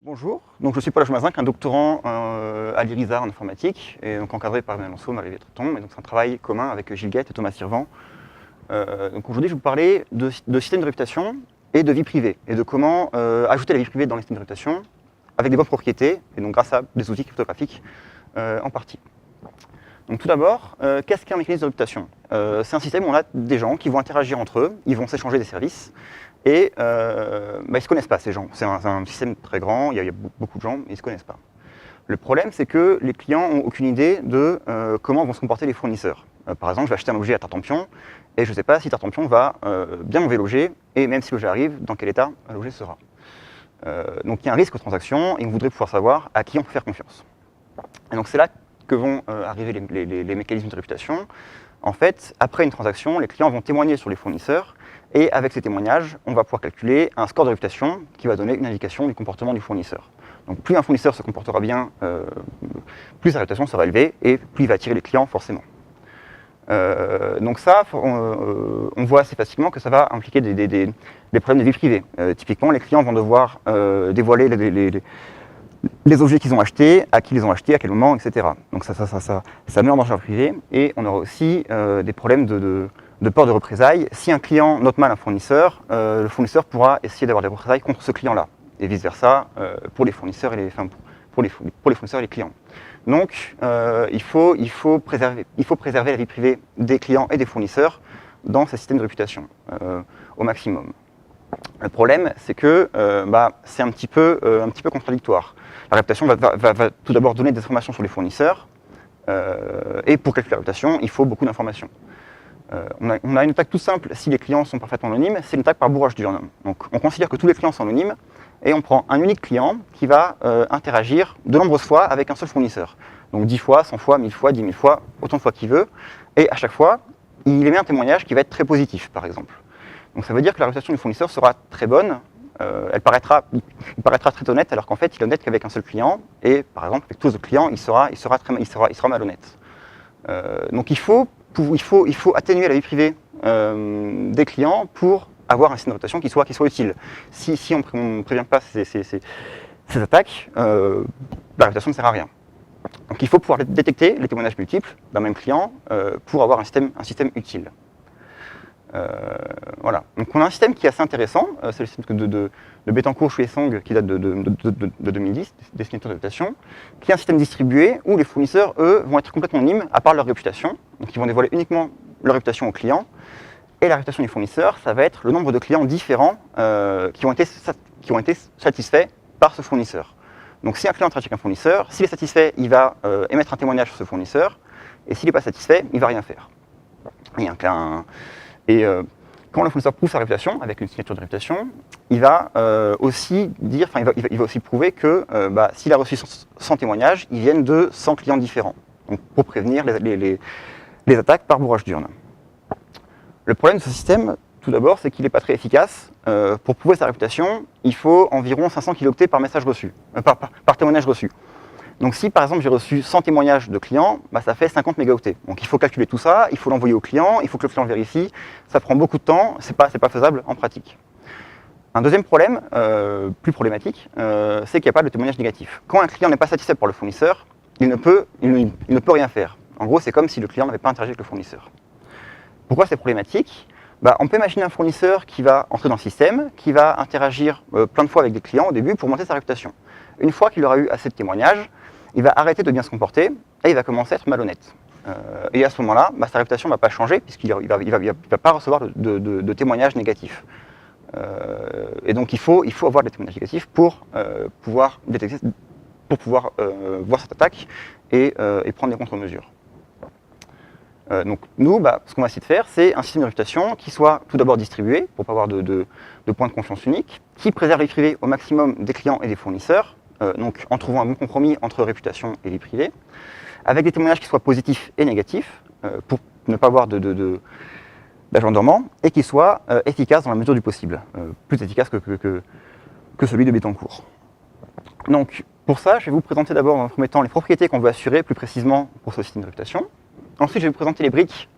Bonjour, donc je suis Paul Achemazin, un doctorant à l'IRISA en informatique, et donc encadré par Emmanuel Lanceau, Marie Vétreton, et donc c'est un travail commun avec Gilles Guette et Thomas Sirvent. Donc aujourd'hui, je vais vous parler de systèmes de réputation et de vie privée, et de comment ajouter la vie privée dans les systèmes de réputation avec des bonnes propriétés, et donc grâce à des outils cryptographiques en partie. Donc tout d'abord, qu'est-ce qu'un mécanisme de réputation? C'est un système où on a des gens qui vont interagir entre eux, ils vont s'échanger des services, et ils ne se connaissent pas, ces gens. C'est un système très grand, il y a beaucoup de gens, mais ils ne se connaissent pas. Le problème, c'est que les clients n'ont aucune idée de comment vont se comporter les fournisseurs. Par exemple, je vais acheter un objet à Tartampion, et je ne sais pas si Tartampion va bien m'enlever l'objet, et même si l'objet arrive, dans quel état l'objet sera. Donc il y a un risque aux transactions, et on voudrait pouvoir savoir à qui on peut faire confiance. Et donc c'est là que vont arriver les mécanismes de réputation. En fait, après une transaction, les clients vont témoigner sur les fournisseurs, et avec ces témoignages, on va pouvoir calculer un score de réputation qui va donner une indication du comportement du fournisseur. Donc plus un fournisseur se comportera bien, plus sa réputation sera élevée, et plus il va attirer les clients forcément. Donc ça, on voit assez facilement que ça va impliquer des problèmes de vie privée. Typiquement, les clients vont devoir dévoiler les objets qu'ils ont achetés, à qui ils ont achetés, à quel moment, etc. Donc ça met en danger la vie privée, et on aura aussi des problèmes de peur de représailles. Si un client note mal un fournisseur, le fournisseur pourra essayer d'avoir des représailles contre ce client-là, et vice-versa pour les fournisseurs et pour les fournisseurs et les clients. Donc il faut préserver la vie privée des clients et des fournisseurs dans ces systèmes de réputation au maximum. Le problème, c'est que c'est un petit peu contradictoire. La réputation va tout d'abord donner des informations sur les fournisseurs, et pour calculer la réputation, il faut beaucoup d'informations. On a une attaque toute simple si les clients sont parfaitement anonymes, c'est une attaque par bourrage d'urne. Donc on considère que tous les clients sont anonymes, et on prend un unique client qui va interagir de nombreuses fois avec un seul fournisseur. Donc 10 fois, 100 fois, 1000 fois, 10 000 fois, autant de fois qu'il veut, et à chaque fois, il émet un témoignage qui va être très positif, par exemple. Donc ça veut dire que la réputation du fournisseur sera très bonne, il paraîtra très honnête, alors qu'en fait il est honnête qu'avec un seul client, et par exemple avec tous les autres clients il sera malhonnête. Donc il faut atténuer la vie privée des clients pour avoir un système de réputation qui soit utile. Si on ne prévient pas ces attaques, la réputation ne sert à rien. Donc il faut pouvoir détecter les témoignages multiples d'un même client pour avoir un système utile. Voilà. Donc on a un système qui est assez intéressant, c'est le système de Bettencourt, Chui et Song qui date de 2010, destinateur de réputation, qui est un système distribué où les fournisseurs, eux, vont être complètement anonymes à part leur réputation. Donc ils vont dévoiler uniquement leur réputation aux clients. Et la réputation du fournisseur, ça va être le nombre de clients différents qui ont été satisfaits par ce fournisseur. Donc si un client interagit avec un fournisseur, s'il est satisfait, il va émettre un témoignage sur ce fournisseur, et s'il n'est pas satisfait, il ne va rien faire. Quand le fournisseur prouve sa réputation, avec une signature de réputation, il va aussi prouver que s'il a reçu 100 témoignages, ils viennent de 100 clients différents, donc pour prévenir les attaques par bourrage d'urne. Le problème de ce système, tout d'abord, c'est qu'il n'est pas très efficace. Pour prouver sa réputation, il faut environ 500 kilooctets par message reçu, par témoignage reçu. Donc si par exemple j'ai reçu 100 témoignages de clients, ça fait 50 mégaoctets. Donc il faut calculer tout ça, il faut l'envoyer au client, il faut que le client vérifie, ça prend beaucoup de temps, c'est pas faisable en pratique. Un deuxième problème, plus problématique, c'est qu'il n'y a pas de témoignage négatif. Quand un client n'est pas satisfait par le fournisseur, il ne peut rien faire. En gros, c'est comme si le client n'avait pas interagi avec le fournisseur. Pourquoi c'est problématique ? On peut imaginer un fournisseur qui va entrer dans le système, qui va interagir plein de fois avec des clients au début pour monter sa réputation. Une fois qu'il aura eu assez de témoignages, il va arrêter de bien se comporter et il va commencer à être malhonnête. Et à ce moment-là, sa réputation ne va pas changer puisqu'il ne va pas recevoir de témoignages négatifs. Et donc il faut avoir des témoignages négatifs pour pouvoir détecter, pour pouvoir voir cette attaque et prendre des contre-mesures. Donc nous, ce qu'on va essayer de faire, c'est un système de réputation qui soit tout d'abord distribué, pour ne pas avoir de points de confiance uniques, qui préserve les vie privée au maximum des clients et des fournisseurs, donc en trouvant un bon compromis entre réputation et vie privée, avec des témoignages qui soient positifs et négatifs, pour ne pas avoir d'agent dormant, et qui soient efficaces dans la mesure du possible, plus efficaces que celui de Bettencourt. Donc pour ça, je vais vous présenter d'abord dans un premier temps les propriétés qu'on veut assurer plus précisément pour ce système de réputation. Ensuite, je vais vous présenter les briques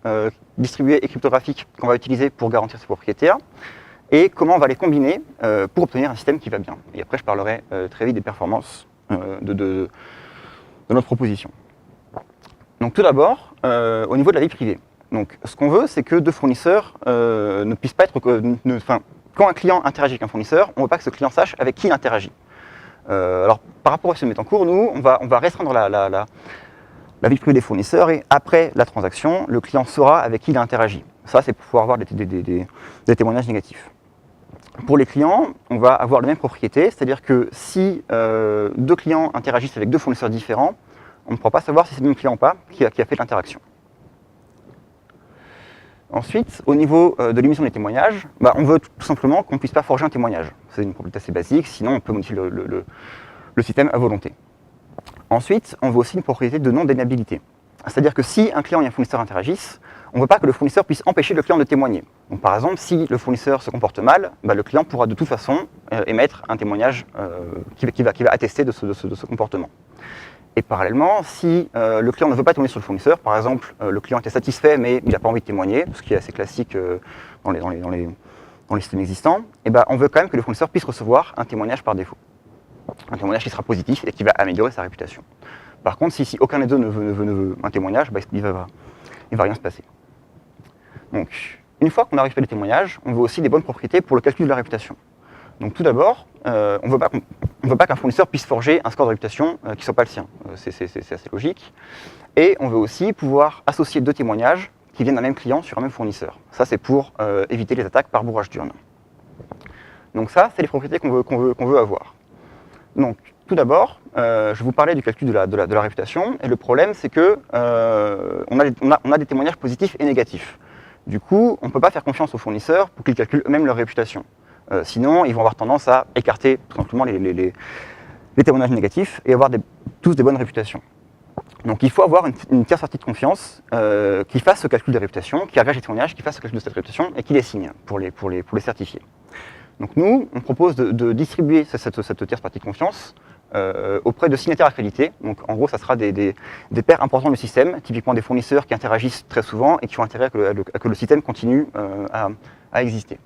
distribuées et cryptographiques qu'on va utiliser pour garantir ces propriétés-là. et comment on va les combiner pour obtenir un système qui va bien. Et après, je parlerai très vite des performances de notre proposition. Donc tout d'abord, au niveau de la vie privée. Donc ce qu'on veut, c'est que deux fournisseurs ne puissent pas être... quand un client interagit avec un fournisseur, on ne veut pas que ce client sache avec qui il interagit. Alors par rapport à ce mettre en cours, nous, on va restreindre la vie privée des fournisseurs et après la transaction, le client saura avec qui il a interagi. Ça, c'est pour pouvoir avoir des témoignages négatifs. Pour les clients, on va avoir les mêmes propriétés, c'est-à-dire que si deux clients interagissent avec deux fournisseurs différents, on ne pourra pas savoir si c'est le même client ou pas qui a fait l'interaction. Ensuite, au niveau de l'émission des témoignages, on veut tout simplement qu'on ne puisse pas forger un témoignage. C'est une propriété assez basique, sinon on peut modifier le système à volonté. Ensuite, on veut aussi une propriété de non-déniabilité. C'est-à-dire que si un client et un fournisseur interagissent, on ne veut pas que le fournisseur puisse empêcher le client de témoigner. Donc, par exemple, si le fournisseur se comporte mal, le client pourra de toute façon émettre un témoignage qui va attester de ce comportement. Et parallèlement, si le client ne veut pas témoigner sur le fournisseur, par exemple, le client était satisfait mais il n'a pas envie de témoigner, ce qui est assez classique dans les systèmes existants, on veut quand même que le fournisseur puisse recevoir un témoignage par défaut. Un témoignage qui sera positif et qui va améliorer sa réputation. Par contre, si aucun des deux ne veut un témoignage, il va rien se passer. Donc, une fois qu'on a récupéré les témoignages, on veut aussi des bonnes propriétés pour le calcul de la réputation. Donc tout d'abord, on ne veut pas qu'un fournisseur puisse forger un score de réputation qui ne soit pas le sien. C'est assez logique. Et on veut aussi pouvoir associer deux témoignages qui viennent d'un même client sur un même fournisseur. Ça, c'est pour éviter les attaques par bourrage d'urne. Donc ça, c'est les propriétés qu'on veut avoir. Donc, tout d'abord, je vous parlais du calcul de la réputation, et le problème, c'est que on a des témoignages positifs et négatifs. Du coup, on ne peut pas faire confiance aux fournisseurs pour qu'ils calculent eux-mêmes leur réputation. Sinon, ils vont avoir tendance à écarter tout simplement les témoignages négatifs et avoir tous des bonnes réputations. Donc, il faut avoir une tierce partie de confiance qui fasse ce calcul de réputation, qui agrège les témoignages, qui fasse ce calcul de cette réputation et qui les signe pour les certifier. Donc nous, on propose de distribuer cette tierce partie de confiance auprès de signataires accrédités. Donc en gros, ça sera des pairs importants du système, typiquement des fournisseurs qui interagissent très souvent et qui ont intérêt à que le système continue à exister.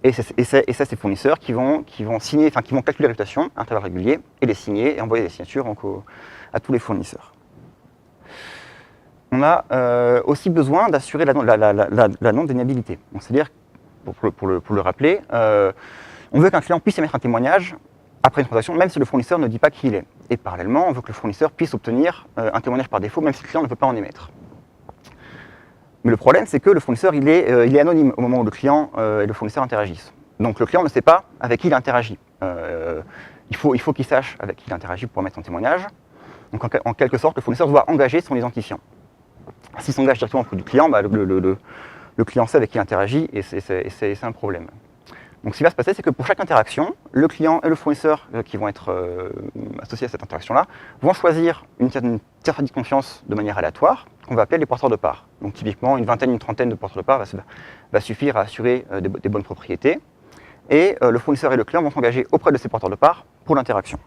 Et c'est ces fournisseurs qui vont signer, qui vont calculer la réputation à intervalles réguliers et les signer et envoyer des signatures à tous les fournisseurs. On a aussi besoin d'assurer la non-déniabilité. C'est-à-dire, pour le rappeler, on veut qu'un client puisse émettre un témoignage après une transaction, même si le fournisseur ne dit pas qui il est. Et parallèlement, on veut que le fournisseur puisse obtenir un témoignage par défaut, même si le client ne peut pas en émettre. Mais le problème, c'est que le fournisseur, il est anonyme au moment où le client et le fournisseur interagissent. Donc le client ne sait pas avec qui il interagit. Il faut qu'il sache avec qui il interagit pour mettre son témoignage. Donc en quelque sorte, le fournisseur doit engager son identifiant. S'il s'engage directement auprès du client, le client sait avec qui il interagit et c'est un problème. Donc ce qui va se passer, c'est que pour chaque interaction, le client et le fournisseur qui vont être associés à cette interaction-là vont choisir une tierce partie de confiance de manière aléatoire, qu'on va appeler les porteurs de parts. Donc typiquement, une vingtaine, une trentaine de porteurs de parts va suffire à assurer des bonnes propriétés. Et le fournisseur et le client vont s'engager auprès de ces porteurs de parts pour l'interaction.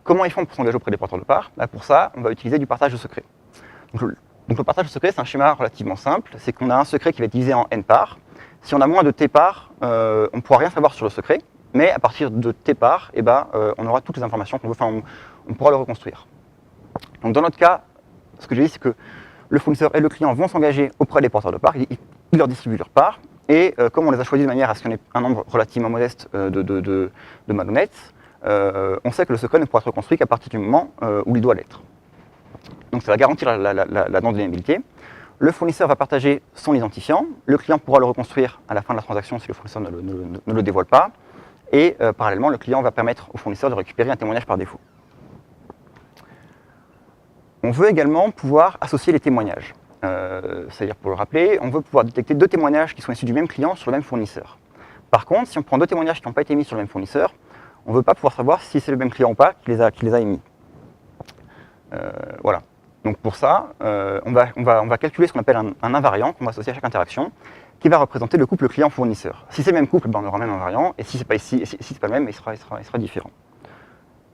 Comment ils font pour s'engager auprès des porteurs de parts ? Pour ça, on va utiliser du partage de secrets. Donc le partage de secrets, c'est un schéma relativement simple. C'est qu'on a un secret qui va être divisé en n parts. Si on a moins de t parts, on ne pourra rien savoir sur le secret, mais à partir de t parts, on aura toutes les informations qu'on veut, on pourra le reconstruire. Donc dans notre cas, ce que j'ai dit, c'est que le fournisseur et le client vont s'engager auprès des porteurs de parts, ils leur distribuent leurs parts, et comme on les a choisis de manière à ce qu'il y en ait un nombre relativement modeste de malhonnêtes, on sait que le secret ne pourra être reconstruit qu'à partir du moment où il doit l'être. Donc ça va garantir la non-déniabilité. Le fournisseur va partager son identifiant, le client pourra le reconstruire à la fin de la transaction si le fournisseur ne le dévoile pas, et parallèlement, le client va permettre au fournisseur de récupérer un témoignage par défaut. On veut également pouvoir associer les témoignages. C'est-à-dire, pour le rappeler, on veut pouvoir détecter deux témoignages qui sont issus du même client sur le même fournisseur. Par contre, si on prend deux témoignages qui n'ont pas été émis sur le même fournisseur, on ne veut pas pouvoir savoir si c'est le même client ou pas qui les a émis. Voilà. Donc pour ça, on va calculer ce qu'on appelle un invariant qu'on va associer à chaque interaction, qui va représenter le couple client-fournisseur. Si c'est le même couple, on aura le même invariant, et si c'est pas le même, il sera différent.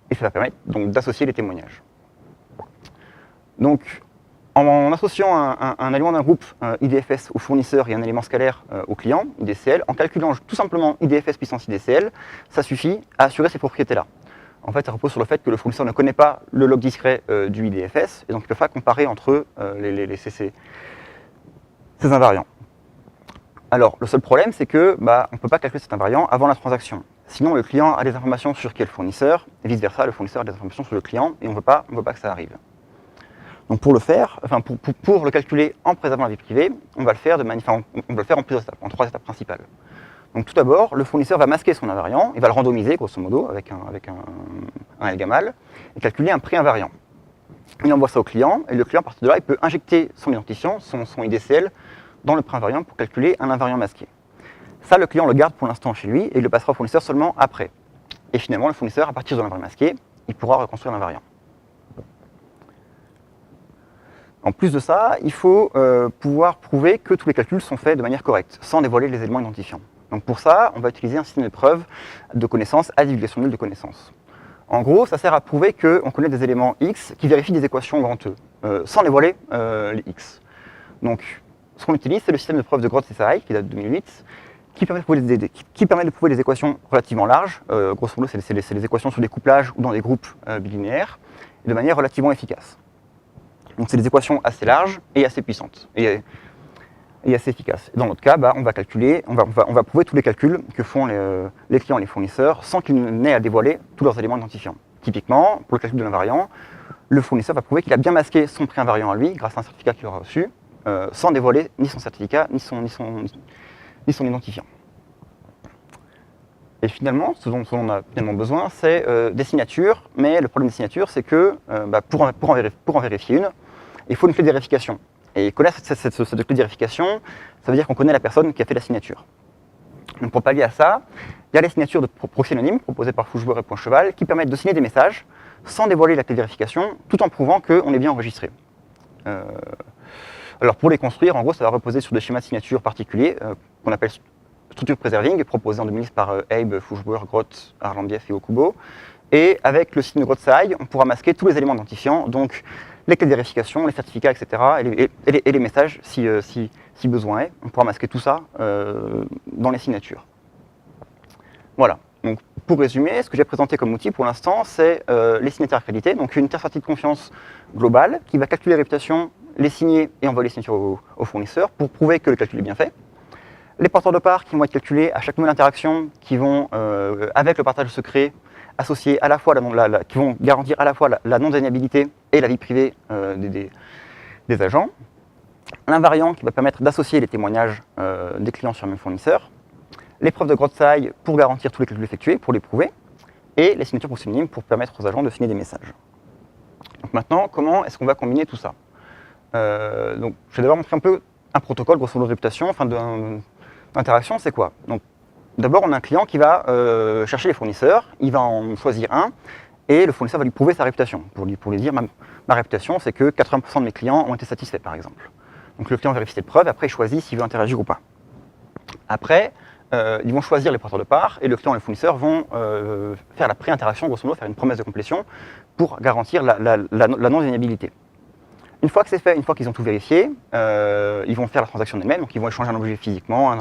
Et ça va permettre donc d'associer les témoignages. Donc, En associant un élément d'un groupe IDFS au fournisseur et un élément scalaire au client, IDCL, en calculant tout simplement IDFS puissance IDCL, ça suffit à assurer ces propriétés-là. En fait, ça repose sur le fait que le fournisseur ne connaît pas le log discret du IDFS, et donc il ne peut pas comparer entre eux ces invariants. Alors, le seul problème, c'est que on ne peut pas calculer cet invariant avant la transaction. Sinon, le client a des informations sur qui est le fournisseur, et vice-versa, le fournisseur a des informations sur le client, et on ne veut pas que ça arrive. Donc pour le faire, pour le calculer en préservant la vie privée, on va le faire en plusieurs étapes, en 3 étapes principales. Donc tout d'abord, le fournisseur va masquer son invariant, il va le randomiser grosso modo avec un Elgamal, et calculer un pré-invariant. Il envoie ça au client, et le client à partir de là, il peut injecter son identifiant, son IDCL, dans le pré-invariant pour calculer un invariant masqué. Ça, le client le garde pour l'instant chez lui, et il le passera au fournisseur seulement après. Et finalement, le fournisseur, à partir de l'invariant masqué, il pourra reconstruire l'invariant. En plus de ça, il faut pouvoir prouver que tous les calculs sont faits de manière correcte, sans dévoiler les éléments identifiants. Donc pour ça, on va utiliser un système de preuve de connaissances à divulgation nulle de connaissances. En gros, ça sert à prouver qu'on connaît des éléments X qui vérifient des équations grand E, sans dévoiler les X. Donc, ce qu'on utilise, c'est le système de preuve de Grotz-SAI, qui date de 2008, qui permet de prouver des équations relativement larges. Grosso modo, c'est les équations sur des couplages ou dans des groupes bilinéaires, de manière relativement efficace. Donc c'est des équations assez larges et assez puissantes et assez efficaces. Dans notre cas, on va calculer, on va prouver tous les calculs que font les clients et les fournisseurs sans qu'ils n'aient à dévoiler tous leurs éléments identifiants. Typiquement, pour le calcul de l'invariant, le fournisseur va prouver qu'il a bien masqué son pré-invariant à lui grâce à un certificat qu'il aura reçu, sans dévoiler ni son certificat ni son identifiant. Et finalement, ce dont on a finalement besoin, c'est des signatures, mais le problème des signatures, c'est que pour en vérifier une, il faut une clé de vérification. Et connaître cette clé de vérification, ça veut dire qu'on connaît la personne qui a fait la signature. Donc pour pallier à ça, il y a les signatures de proxy anonymes proposées par Foucheboer et Poincheval qui permettent de signer des messages sans dévoiler la clé de vérification, tout en prouvant qu'on est bien enregistré. Alors pour les construire, en gros, ça va reposer sur des schémas de signature particuliers qu'on appelle structure preserving, proposée en 2010 par Abe, Foucheboer, Grotz, Arlambieff et Okubo. Et avec le signe Grotz-SAI, on pourra masquer tous les éléments identifiants, donc les clés de vérification, les certificats, etc. et les messages si besoin est. On pourra masquer tout ça dans les signatures. Voilà. Donc, pour résumer, ce que j'ai présenté comme outil pour l'instant, c'est les signataires accrédités, donc une tierce partie de confiance globale qui va calculer les réputations, les signer et envoyer les signatures au fournisseur pour prouver que le calcul est bien fait. Les porteurs de parts qui vont être calculés à chaque nouvelle interaction, qui vont, avec le partage secret, associer à la fois qui vont garantir à la fois la non-déniabilité et la vie privée des agents. L'invariant qui va permettre d'associer les témoignages des clients sur le même fournisseur. Les preuves de Grotz-SAI pour garantir tous les calculs effectués, pour les prouver. Et les signatures synonymes pour permettre aux agents de signer des messages. Donc maintenant, comment est-ce qu'on va combiner tout ça donc, je vais d'abord montrer un peu un protocole, grosso modo, de réputation, enfin d'interaction, c'est quoi? Donc, d'abord, on a un client qui va chercher les fournisseurs, il va en choisir un, et le fournisseur va lui prouver sa réputation, pour lui dire ma réputation, c'est que 80% de mes clients ont été satisfaits, par exemple. Donc le client vérifie cette preuve, après il choisit s'il veut interagir ou pas. Après, ils vont choisir les porteurs de parts, et le client et le fournisseur vont faire la pré-interaction, grosso modo, faire une promesse de complétion, pour garantir la non-déniabilité. Une fois que c'est fait, une fois qu'ils ont tout vérifié, ils vont faire la transaction d'elle-même, donc ils vont échanger un objet physiquement,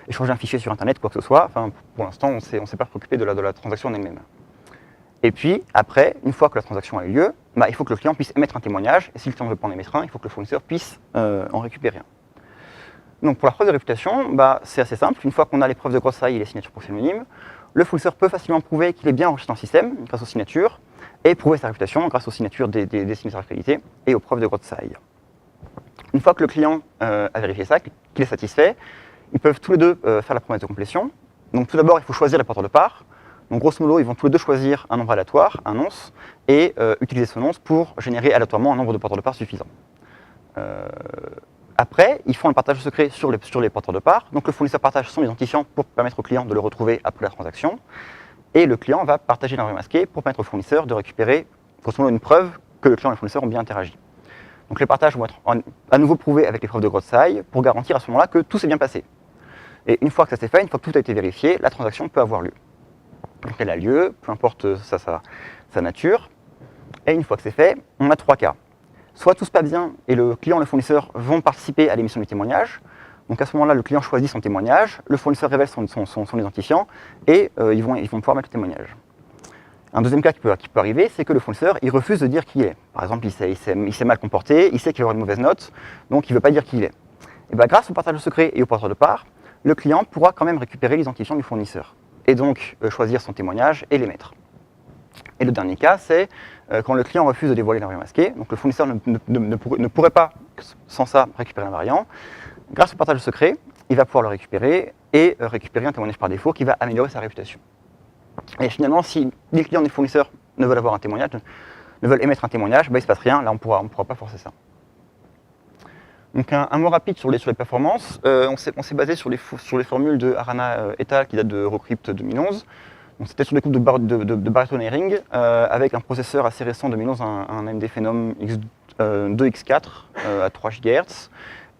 échanger un fichier sur Internet, quoi que ce soit. Enfin, pour l'instant, on ne s'est pas préoccupé de la transaction en elle-même. Et puis, après, une fois que la transaction a eu lieu, il faut que le client puisse émettre un témoignage, et si le client ne veut pas en émettre un, il faut que le fournisseur puisse en récupérer un. Donc pour la preuve de réputation, c'est assez simple. Une fois qu'on a les preuves de Grotz-SAI et les signatures proxy anonymes, le fournisseur peut facilement prouver qu'il est bien enregistré dans le système, grâce aux signatures, et prouver sa réputation grâce aux signatures des signataires accrédités et aux preuves de Grotz-SAI. Une fois que le client a vérifié ça, qu'il est satisfait, ils peuvent tous les deux faire la promesse de complétion. Donc tout d'abord, il faut choisir les porteurs de parts. Donc grosso modo, ils vont tous les deux choisir un nombre aléatoire, un nonce, et utiliser ce nonce pour générer aléatoirement un nombre de porteurs de parts suffisant. Après, ils font un partage secret sur les porteurs de parts. Donc le fournisseur partage son identifiant pour permettre au client de le retrouver après la transaction. Et le client va partager l'invariant masqué pour permettre au fournisseur de récupérer, grosso modo, une preuve que le client et le fournisseur ont bien interagi. Donc les partages vont être à nouveau prouvés avec les preuves de Grotz-SAI pour garantir à ce moment-là que tout s'est bien passé. Et une fois que ça s'est fait, une fois que tout a été vérifié, la transaction peut avoir lieu. Donc elle a lieu, peu importe sa nature. Et une fois que c'est fait, on a trois cas. soit tout se passe bien et le client et le fournisseur vont participer à l'émission du témoignage. Donc à ce moment-là, le client choisit son témoignage, le fournisseur révèle son identifiant et ils vont pouvoir mettre le témoignage. Un deuxième cas qui peut arriver, c'est que le fournisseur il refuse de dire qui il est. Par exemple, il s'est mal comporté, il sait qu'il va avoir une mauvaise note, donc il ne veut pas dire qui il est. Et bien, grâce au partage de secret et au porteur de part, le client pourra quand même récupérer l'identifiant du fournisseur et donc choisir son témoignage et l'émettre. Et le dernier cas, c'est quand le client refuse de dévoiler l'invariant masqué, donc le fournisseur ne pourrait pas, sans ça, récupérer l'invariant. Grâce au partage de secret, il va pouvoir le récupérer et récupérer un témoignage par défaut qui va améliorer sa réputation. Et finalement, si ni le client ni le fournisseur ne veulent avoir un témoignage, ne veulent émettre un témoignage, ben, il ne se passe rien, là on ne pourra pas forcer ça. Donc un mot rapide sur les performances, on s'est basé sur les formules de Arana et al. Qui datent de Eurocrypt 2011. C'était sur des coupes de Barrett-Nehring avec un processeur assez récent 2011, un AMD Phenom 2X4 à 3 GHz.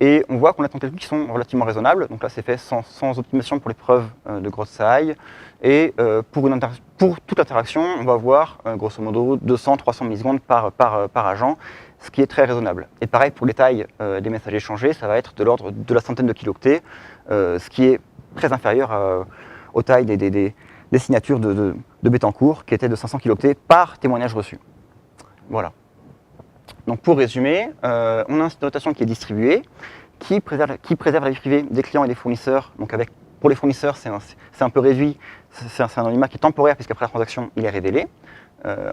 Et on voit qu'on a des calculs qui sont relativement raisonnables. Donc là, c'est fait sans optimisation pour les preuves de Grotz-Sahai. Et pour toute interaction, on va avoir grosso modo 200-300 millisecondes par agent, ce qui est très raisonnable. Et pareil pour les tailles des messages échangés, ça va être de l'ordre de la centaine de kilooctets, ce qui est très inférieur aux tailles des signatures de Bettencourt, qui étaient de 500 kilooctets par témoignage reçu. Voilà. Donc pour résumer, on a une notation qui est distribuée, qui préserve la vie privée des clients et des fournisseurs. Donc pour les fournisseurs, c'est un peu réduit, c'est un anonymat qui est temporaire puisqu'après la transaction, il est révélé.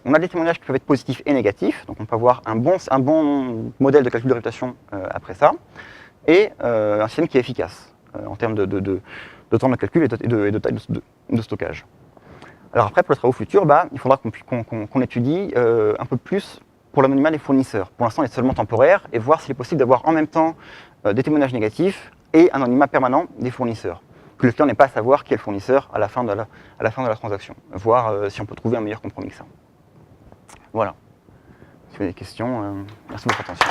On a des témoignages qui peuvent être positifs et négatifs, donc on peut avoir un bon modèle de calcul de réputation après ça, et un système qui est efficace en termes de temps de calcul et de taille de stockage. Alors après, pour les travaux futurs, il faudra qu'on étudie un peu plus pour l'anonymat des fournisseurs. Pour l'instant, il est seulement temporaire, et voir s'il est possible d'avoir en même temps des témoignages négatifs et un anonymat permanent des fournisseurs. Que le client n'ait pas à savoir qui est le fournisseur à la fin de la transaction. Voir si on peut trouver un meilleur compromis que ça. Voilà. Si vous avez des questions, merci de votre attention.